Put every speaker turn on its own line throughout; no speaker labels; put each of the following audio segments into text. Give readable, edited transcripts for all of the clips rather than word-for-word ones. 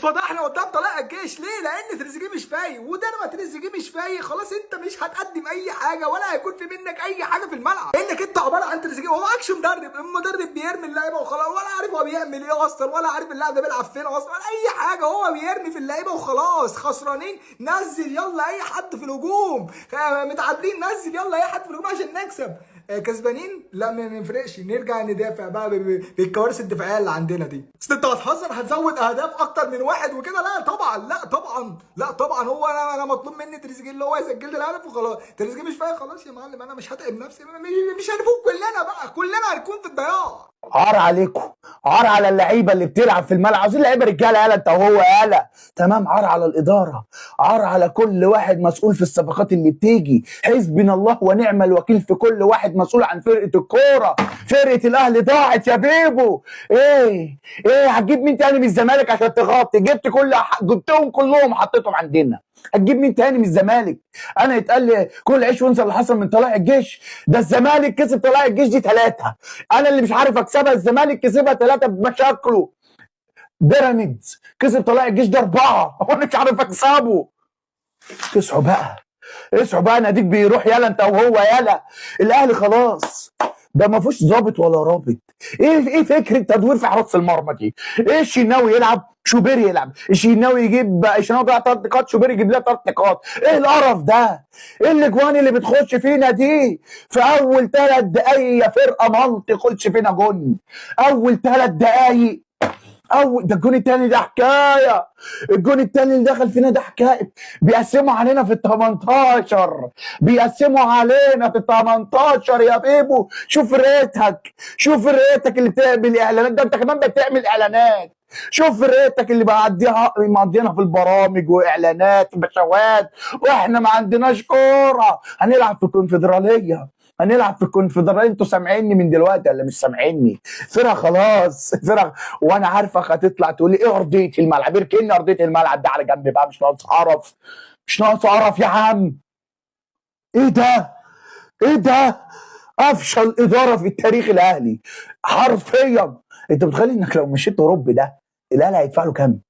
اتفضحنا قدام طلائع الجيش ليه؟ لان تريزيجيه مش فايق، وده لما تريزيجيه مش فايق خلاص انت مش هتقدم اي حاجه ولا هيكون في منك اي حاجه في الملعب، لانك انت عباره عن تريزيجيه. هو معكش مدرب، المدرب بيرمي اللعيبه وخلاص، ولا عارف هو بيعمل ايه اصلا، ولا عارف اللاعب ده بيلعب فين اصلا، ولا اي حاجه. هو بيرمي في اللعيبه وخلاص. خسرانين نزل يلا اي حد في الهجوم، متعادلين نزل يلا اي حد في الهجوم عشان نكسب. كسبانين لا ما نفرقش، نرجع ندافع بقى بالكوارث الدفاعيه اللي عندنا دي. بس انت هتهزر هتزود اهداف اكتر من واحد وكده؟ لا طبعا لا طبعا لا طبعا. هو انا مطلوب مني تريزيجيه اللي هو يسجل لي الهدف وخلاص. تريزيجيه مش فايق خلاص يا معلم، انا مش هتعب نفسي، مش هنفوق كلنا بقى، كلنا هنكون في الضياع.
عار عليكم، عار على اللعيبه اللي بتلعب في الملعب. عاوزين لعيبه رجاله، يالا انت وهو يالا تمام. عار على الاداره، عار على كل واحد مسؤول في الصفقات اللي بتيجي. حسبنا الله ونعم الوكيل في كل واحد مسؤول عن فرقه الكوره. فرقه الاهلي ضاعت يا بيبو. ايه هتجيب مين تاني من الزمالك عشان تغطي؟ جبتهم كلهم حطيتهم عندنا. هتجيب مين تاني من الزمالك؟ انا يتقال لي كل عيش وانسى اللي حصل من طلائع الجيش. ده الزمالك كسب طلائع الجيش دي 3، انا اللي مش عارف اكسبها، الزمالك كسبها 3 بمشاكله. بيراميدز كسب طلائع الجيش ده 4 وانا مش عارف اكسبه. اسعوا بقى، اسعوا بقى، ناديك بيروح يالا انت وهو يالا. الاهلي خلاص ده ما فيهوش ظابط ولا رابط. ايه فكره تدوير في حراسه المرمى دي؟ ايه الشناوي يلعب شوبير يلعب، الشناوي يجيب، الشناوي ضيع 3 نقاط شوبير يجيب لها 3 نقاط. ايه القرف ده؟ ايه الاجوان اللي بتخش فينا دي؟ في اول 3 دقايق يا فرقه مالطي يخش فينا جون. اول 3 دقايق ده الجون التاني ده حكايه. الجون التاني اللي دخل فينا ده حكايه. بيقسموا علينا في ال 18، بيقسموا علينا في ال 18 يا بيبو. شوف ريتك اللي بتعمل اعلانات، ده انت كمان بتعمل اعلانات. شوف ريتك اللي مقضينا في البرامج واعلانات وبشوات، واحنا ما عندناش كوره. هنلعب في الكونفدراليه، انتوا سامعيني من دلوقتي ولا مش سامعيني؟ فرقه خلاص، فرقه. وانا عارفك هتطلع تقول لي ايه ارضيه الملعب، اركن ارضيه الملعب ده على جنب بقى، مش ناقص قرف يا عم. ايه ده؟ افشل اداره في التاريخ الاهلي حرفيا. انت متخيل انك لو مشيت اوروبي ده الاهلي هيدفع له كام؟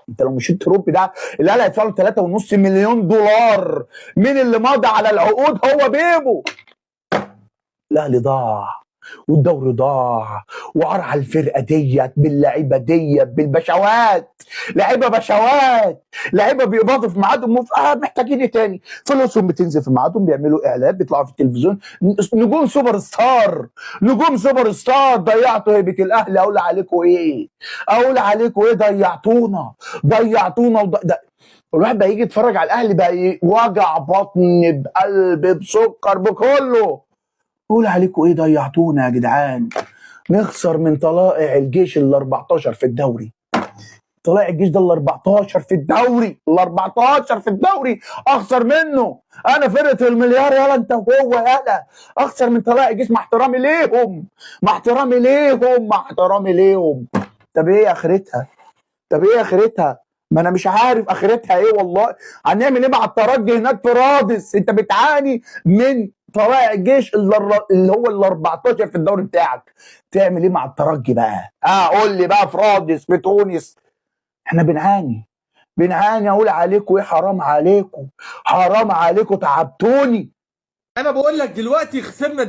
انت لو مشيت اوروبي ده الاهلي هيدفع له 3.5 مليون دولار. مين اللي مضى على العقود؟ هو بيبو. الاهلي ضاع والدوري ضاع، وعار على الفرقه ديت باللعيبه ديت بالبشوات. لعيبه بيقبضوا في ميعادهم محتاجين ايه تاني؟ فلوسهم بتنزل في ميعادهم، بيعملوا اعلانات، بيطلعوا في التلفزيون، نجوم سوبر ستار. ضيعتوا هيبه الاهلي. اقول عليكم ايه؟ ضيعتونا الواحد بقى يجي يتفرج على الاهلي بقى وجع بطن بقلب بسكر بكله. اقول عليكم ايه؟ ضيعتونا يا جدعان. نخسر من طلائع الجيش ال 14 في الدوري. طلائع الجيش ده ال 14 في الدوري، اخسر منه. انا فرقه المليار يالا انت وهو يالا، اخسر من طلائع الجيش مع احترامي ليهم. طب ايه اخرتها؟ ما انا مش عارف اخرتها ايه والله. هنعمل ايه مع الترجي هناك في رادس؟ انت بتعاني من طلائع الجيش اللي هو ال 14 في الدوري بتاعك. تعمل ايه مع الترجي بقى؟ قول لي بقى في رادس في تونس. احنا بنعاني. اقول عليكم ايه؟ حرام عليكم تعبتوني.
انا بقول لك دلوقتي خسرنا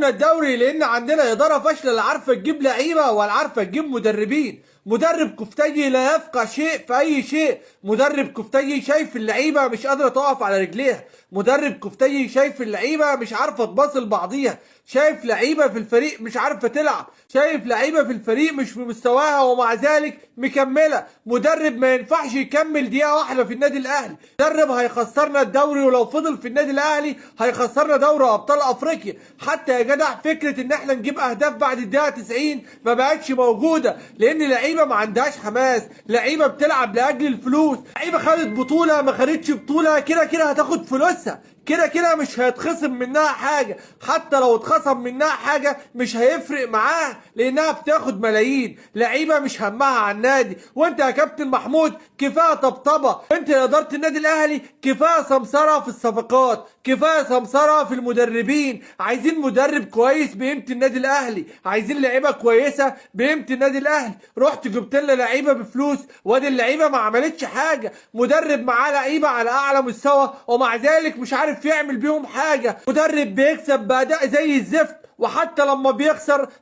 الدوري لان عندنا اداره فاشله، لا عارفه تجيب لعيبه ولا عارفه تجيب مدربين. مدرب كفتاجي لا يفقه شيء في اي شيء. مدرب كفتاجي شايف اللعيبه مش قادره تقف على رجليها. مدرب كفتاجي شايف اللعيبه مش عارفه تباص لبعضيها. شايف لعيبه في الفريق مش عارفه تلعب. شايف لعيبه في الفريق مش في مستواها ومع ذلك مكمله. مدرب ما ينفعش يكمل دقيقه واحده في النادي الاهلي. مدرب هيخسرنا الدوري، ولو فضل في النادي الاهلي هيخسرنا دوري ابطال افريقيا. حتى يا جدع فكره ان احنا نجيب اهداف بعد الدقيقه 90 ما بقتش موجوده، لان لعيبه ما عندهاش حماس، لعيبه بتلعب لاجل الفلوس. لعيبه خدت بطوله ما خدتش بطوله كده هتاخد فلوسها، كده كده مش هيتخصم منها حاجة، حتى لو اتخصم منها حاجة مش هيفرق معاها لانها بتاخد ملايين. لعيبة مش همها على النادي. وانت يا كابتن محمود كفاية طبطبة، انت يا ادارة النادي الاهلي كفاية سمسرة في الصفقات، كفاية سمسرة في المدربين. عايزين مدرب كويس بقيمة النادي الاهلي، عايزين لعيبة كويسة بقيمة النادي الاهلي. رحت جبت لنا لعيبة بفلوس وادي اللعيبة ما عملتش حاجة. مدرب معاه لعيبة على اعلى مستوى ومع ذلك مش عارف يعمل بيهم حاجة. مدرب بيكسب بأداء زي الزفت، وحتى لما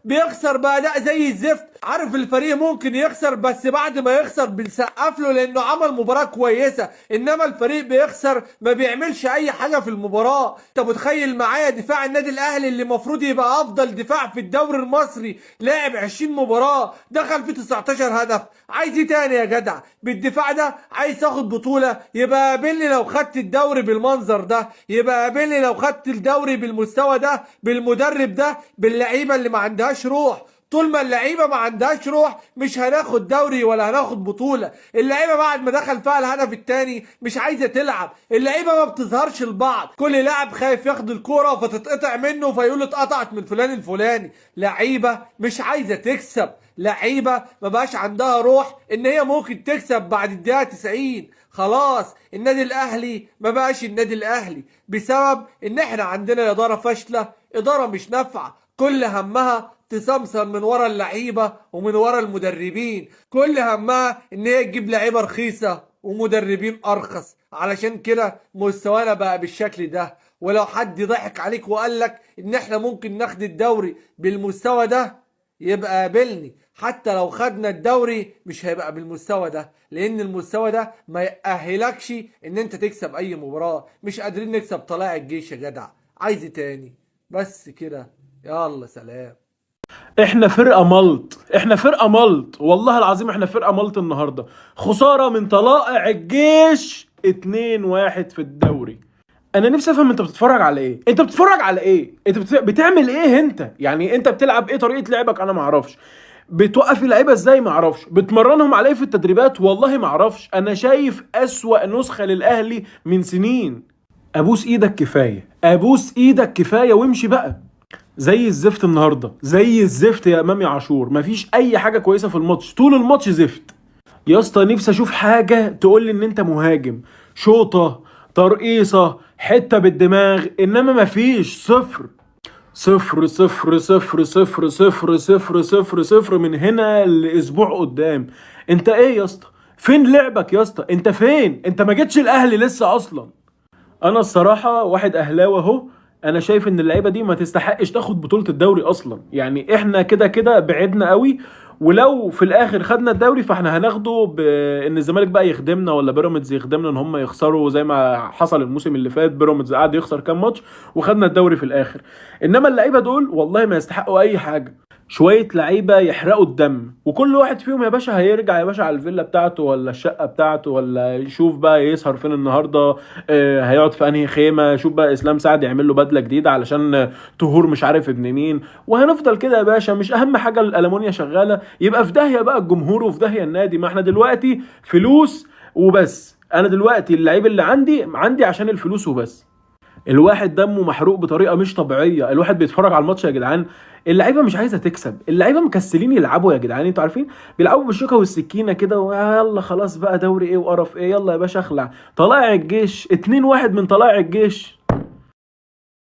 بيخسر بأداء زي الزفت. عارف الفريق ممكن يخسر بس بعد ما يخسر بنسقف له لانه عمل مباراة كويسة، انما الفريق بيخسر ما بيعملش اي حاجة في المباراة. انت متخيل معايا دفاع النادي الاهلي اللي المفروض يبقى افضل دفاع في الدوري المصري لاعب 20 مباراة دخل في 19 هدف؟ عايز ايه تاني يا جدع؟ بالدفاع ده عايز تاخد بطولة؟ يبقى قابلني لو خدت الدوري بالمنظر ده، يبقى قابلني لو خدت الدوري بالمستوى ده، بالمدرب ده، باللعيبة اللي ما عندهاش روح. طول ما اللعيبه ما عندهاش روح مش هناخد دوري ولا هناخد بطوله. اللعيبه بعد ما دخل فيها الهدف الثاني مش عايزه تلعب، اللعيبه ما بتظهرش لبعض، كل لاعب خايف ياخد الكوره فتتقطع منه فيقول اتقطعت من فلان الفلاني. لعيبه مش عايزه تكسب، لعيبه ما بقاش عندها روح ان هي ممكن تكسب بعد الدقيقه 90. خلاص النادي الاهلي ما بقاش النادي الاهلي بسبب ان احنا عندنا اداره فاشله، اداره مش نافعه، كل همها تسمسر من ورا اللعيبه ومن ورا المدربين، كل همها ان هي تجيب لعيبه رخيصه ومدربين ارخص. علشان كده مستوانا بقى بالشكل ده. ولو حد ضحك عليك وقال لك ان احنا ممكن ناخد الدوري بالمستوى ده يبقى قابلني. حتى لو خدنا الدوري مش هيبقى بالمستوى ده، لان المستوى ده ما يأهلكش ان انت تكسب اي مباراة. مش قادرين نكسب طلائع الجيش يا جدع، عايز تاني؟ بس كده، يلا سلام.
احنا فرقة ملط، احنا فرقة ملط، والله العظيم احنا فرقة ملط النهاردة. خسارة من طلائع الجيش 2-1 في الدوري. انا نفسي افهم انت بتتفرج على ايه؟ انت بتتفرج على ايه؟ انت بتعمل ايه انت؟ يعني انت بتلعب ايه؟ طريقة لعبك انا معرفش. بتوقف اللعيبه ازاي؟ معرفش. بتمرنهم على ايه في التدريبات؟ والله معرفش. انا شايف اسوأ نسخة للاهلي من سنين. ابوس ايدك كفاية، ابوس ايدك كفاية وامشي بقى. زي الزفت النهارده، زي الزفت يا امام يا عاشور. مفيش اي حاجه كويسه في الماتش، طول الماتش زفت يا اسطى. نفسي اشوف حاجه تقول لي ان انت مهاجم، شوطه، ترقيصه، حته بالدماغ، انما مفيش. صفر صفر صفر صفر صفر صفر صفر صفر صفر من هنا لاسبوع قدام. انت ايه يا اسطى؟ فين لعبك يا اسطى؟ انت فين؟ انت ما جيتش الاهلي لسه اصلا. انا الصراحه واحد اهلاوي اهو، انا شايف ان اللعيبه دي ما تستحقش تاخد بطوله الدوري اصلا. يعني احنا كده كده بعدنا قوي، ولو في الاخر خدنا الدوري فاحنا هناخده بان الزمالك بقى يخدمنا ولا بيراميدز يخدمنا، ان هم يخسروا زي ما حصل الموسم اللي فات. بيراميدز قعد يخسر كام ماتش وخدنا الدوري في الاخر. انما اللعيبه دول والله ما يستحقوا اي حاجه. شويه لعيبه يحرقوا الدم، وكل واحد فيهم يا باشا هيرجع يا باشا على الفيلا بتاعته ولا الشقه بتاعته، ولا يشوف بقى يسهر فين النهارده، هيقعد في انهي خيمه. شوف بقى اسلام سعد يعمل له بدله جديده علشان طهور مش عارف ابن مين، وهنفضل كده يا باشا. مش اهم حاجه الالمونيا شغاله، يبقى في داهيه بقى الجمهور وفي داهيه النادي. ما احنا دلوقتي فلوس وبس. انا دلوقتي اللعيب اللي عندي عشان الفلوس وبس. الواحد دمه محروق بطريقه مش طبيعيه. الواحد بيتفرج على الماتش يا جدعان، اللعيبه مش عايزه تكسب، اللعيبه مكسلين يلعبوا يا جدعان. انتوا عارفين بيلعبوا بالشوكه والسكينه كده، ويلا خلاص بقى دوري ايه وقرف ايه، يلا يا باشا اخلع. طلائع الجيش 2-1 من طلائع الجيش.